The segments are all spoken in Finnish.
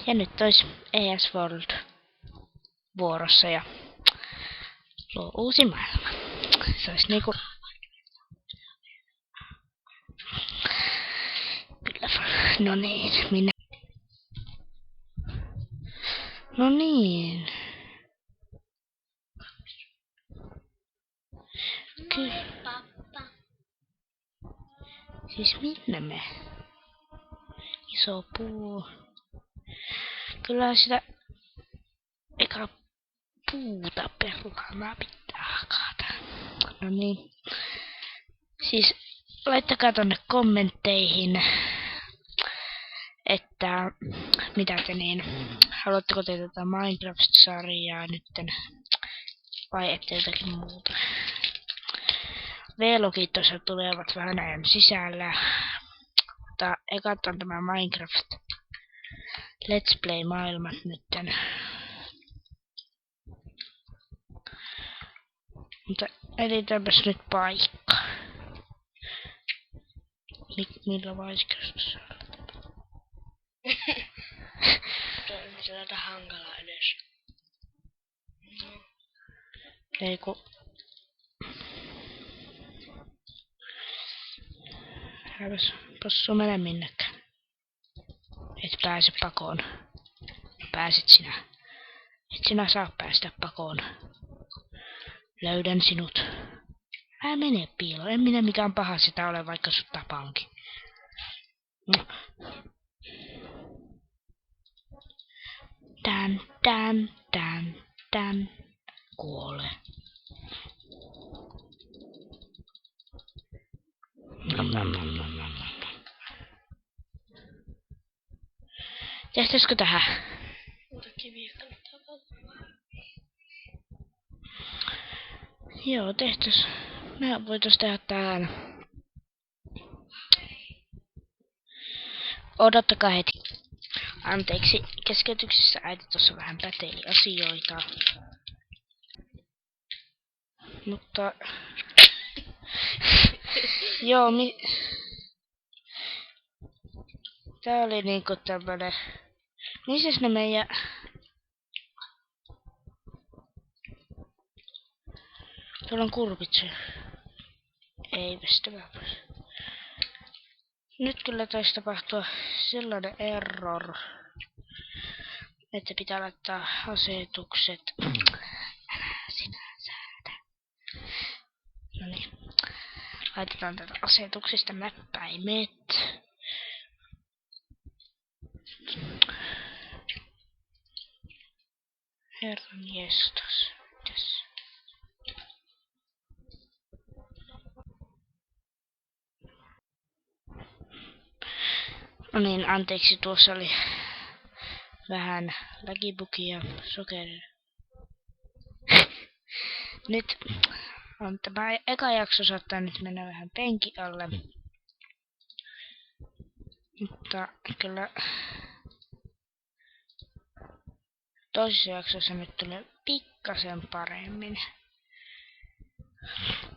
Ja nyt olisi ES World vuorossa ja luo uusi maailma. Se olisi niinku... Kyllä, no niin, minä... No niin. Kyllä. Siis minne me? Iso puu. Kyllä sitä eka puuta perunaa pitää hakata. No niin. Siis laittakaa tonne kommentteihin, että mitä te niin, haluatteko te tätä Minecraft-sarjaa nytten vai ette jotakin muuta. V-logit tuossa tulevat vähän ajan sisällä, mutta ekat on tämä Minecraft Let's Play-maailmat nytten. Mutta etitäänpäs nyt paikka. Millä vaiskassa? Se on aika hankala edes. Ei ku... Häväs possu mene minnekään. Et pääse pakoon. Pääsit sinä. Et sinä saa päästä pakoon. Löydän sinut. Älä mene piiloon. En minä mikään paha sitä ole, vaikka sut tapaankin. No. Tän. Kuole. Nom. Tehtäisikö tähän? Muuta kiviä kannattaa polttaa. Joo, tehtäis. Me voitais tehdä tähän. Odottakaa heti. Anteeksi, keskeytyksessä äiti tuossa vähän päteili asioita. Mutta... Joo, tää oli niinku tämmönen... Missäs ne meidän... Tuolla on kurpitse. Ei vestävää pois. Nyt kyllä taisi tapahtua sellainen error, että pitää laittaa asetukset. Älä sinä säädä. Noniin. Laitetaan tätä asetuksista näppäimet. Herran jestas. Mitäs? No niin, anteeksi, tuossa oli vähän lagibugia sokeria. Nyt on tämä eka jakso saattaa nyt mennä vähän penki alle. Mutta kyllä toisessa jaksossa nyt tulee pikkasen paremmin.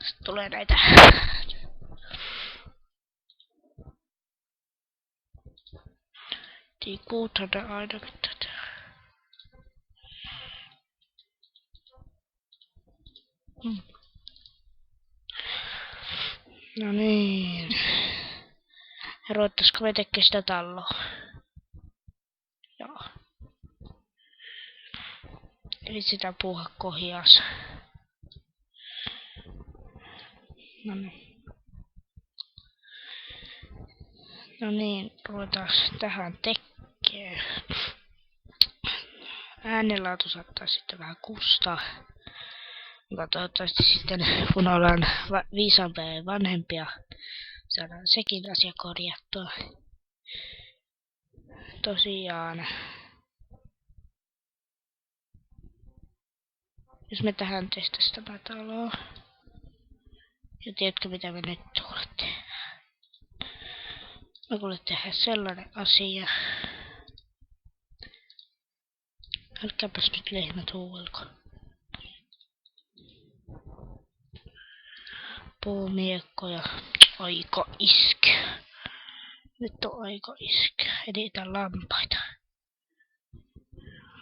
Sitten tulee näitä tikuuthan ainakin tätä. No niin. Ruvettaisiko me tekemään sitä taloa? Joo. Eli sitä puuhakko hias. No niin. No niin, ruvetaan tähän tekemään. Äänenlaatu saattaa sitten vähän kustaa. Mutta toivottavasti sitten, kun ollaan viisaampia ja vanhempia, saadaan sekin asia korjattua. Tosiaan. Jos me tähän testaisi tämä talo. Ja tiedätkö mitä me nyt tulee tehdä? Me kuule tehdä sellainen asia. Älkääpäs nyt lehmät huuelko. Puumiekko ja aika iskeä. Nyt on aika iskeä. Editä lampaita.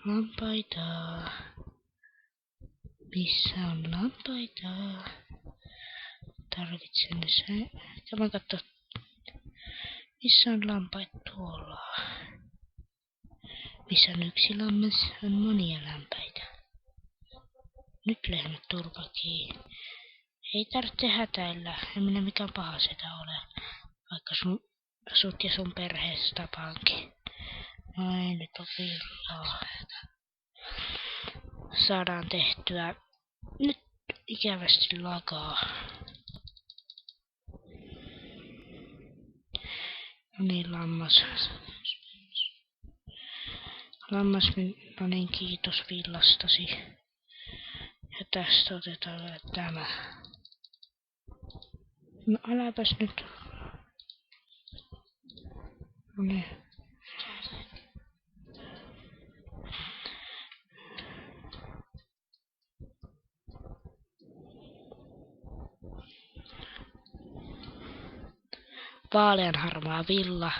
Lampaita. Missä on lampaita? Tarvitsen se. Tämä katso. Missä on lampaita tuolla? Missä on yksi lammas, on monia lampaita. Nyt lehmät turpakii. Ei tarvitse hätäillä, en minä mikään paha sitä ole. Vaikka sut ja sun perheessä tapaankin. Ai nyt on villaa. Saadaan tehtyä. Nyt ikävästi lagaa. No niin, lammas. Lammas, no niin, kiitos villastasi. Ja tästä otetaan vielä tämä. No äläpäs nyt. No niin. Vaaleanharmaa villa.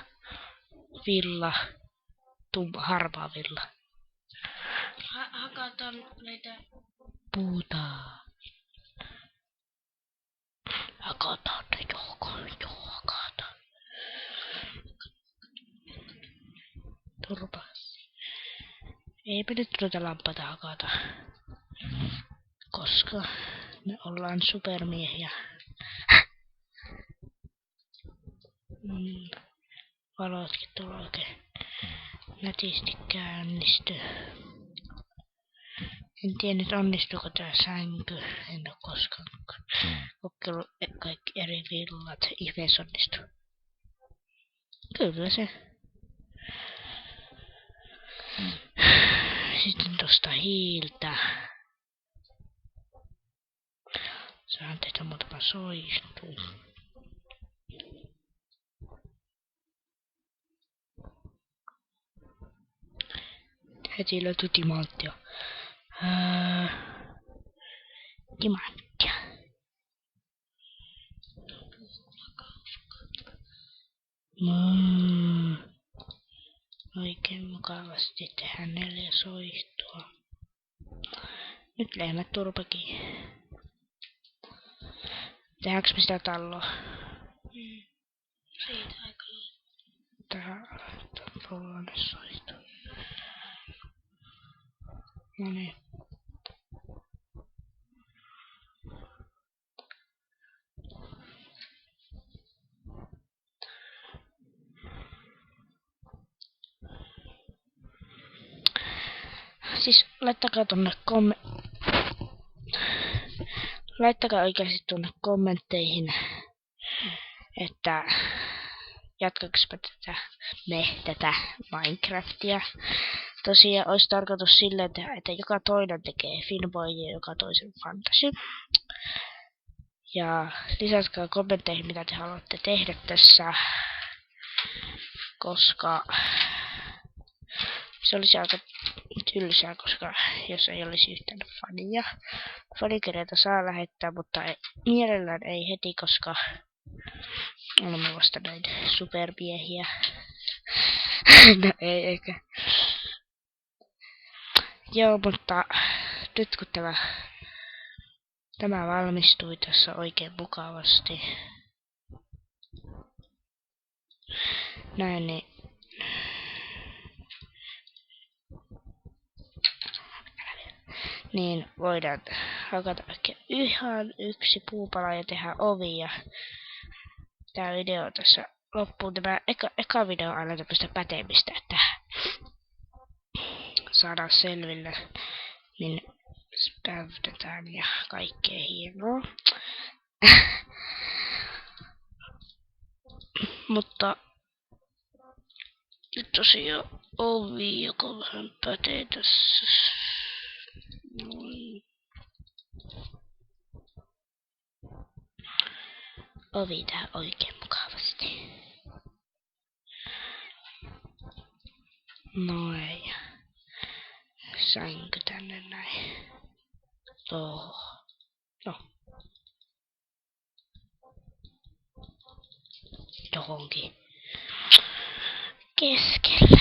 Harmaa villa. Hakataan näitä Puuta. Hakataan ne hakataan. Turpa. Eipä nyt ruveta lampaita hakata. Koska me ollaan supermiehiä. Valotkin tuolla oikein nätisti käynnisty. En tiedä nyt onnistuuko tää sänky. En oo koskaan kokeillut kaikki eri villat. Ihmeessä onnistuu. Kyllä se. Sitten tosta hiiltä. Saan tehdä muutama soistu. Heti löytyy timanttia. Timanttia. Oikein mukavasti tehdään 4 soihtua. Nyt lehmät turpakin. Tehdäänkö me sitä talloa? siitä aika Tähän tuollainen soihtu. No niin. Siis laittakaa oikeasti tuonne kommentteihin, että jatkaksipä tätä Minecraftia. Tosiaan olisi tarkoitus silleen, että joka toinen tekee Finboy ja joka toisen Fantasy. Ja lisätkää kommentteihin, mitä te haluatte tehdä tässä, koska se olisi aika tylsää, koska jos ei olisi yhtään fania. Fanikirjeitä saa lähettää, mutta mielellään ei heti, koska olemme vasta näin supermiehiä. No ei eikä. Joo, mutta nyt kun tämä valmistui tässä oikein mukavasti. Näin, niin voidaan hakata ihan yksi puupala ja tehdä ovi. Ja tää video tässä loppuu. Tämä eka video on aina tämmöistä pätemistä, että saadaan selville, niin späytetään ja kaikkea hienoa. Mutta nyt tosiaan ovi, joka vähän pätee tässä. Noin. Ovi tää oikein mukavasti. Noin. Sänky tänne näin. No. Johonkin keskelle.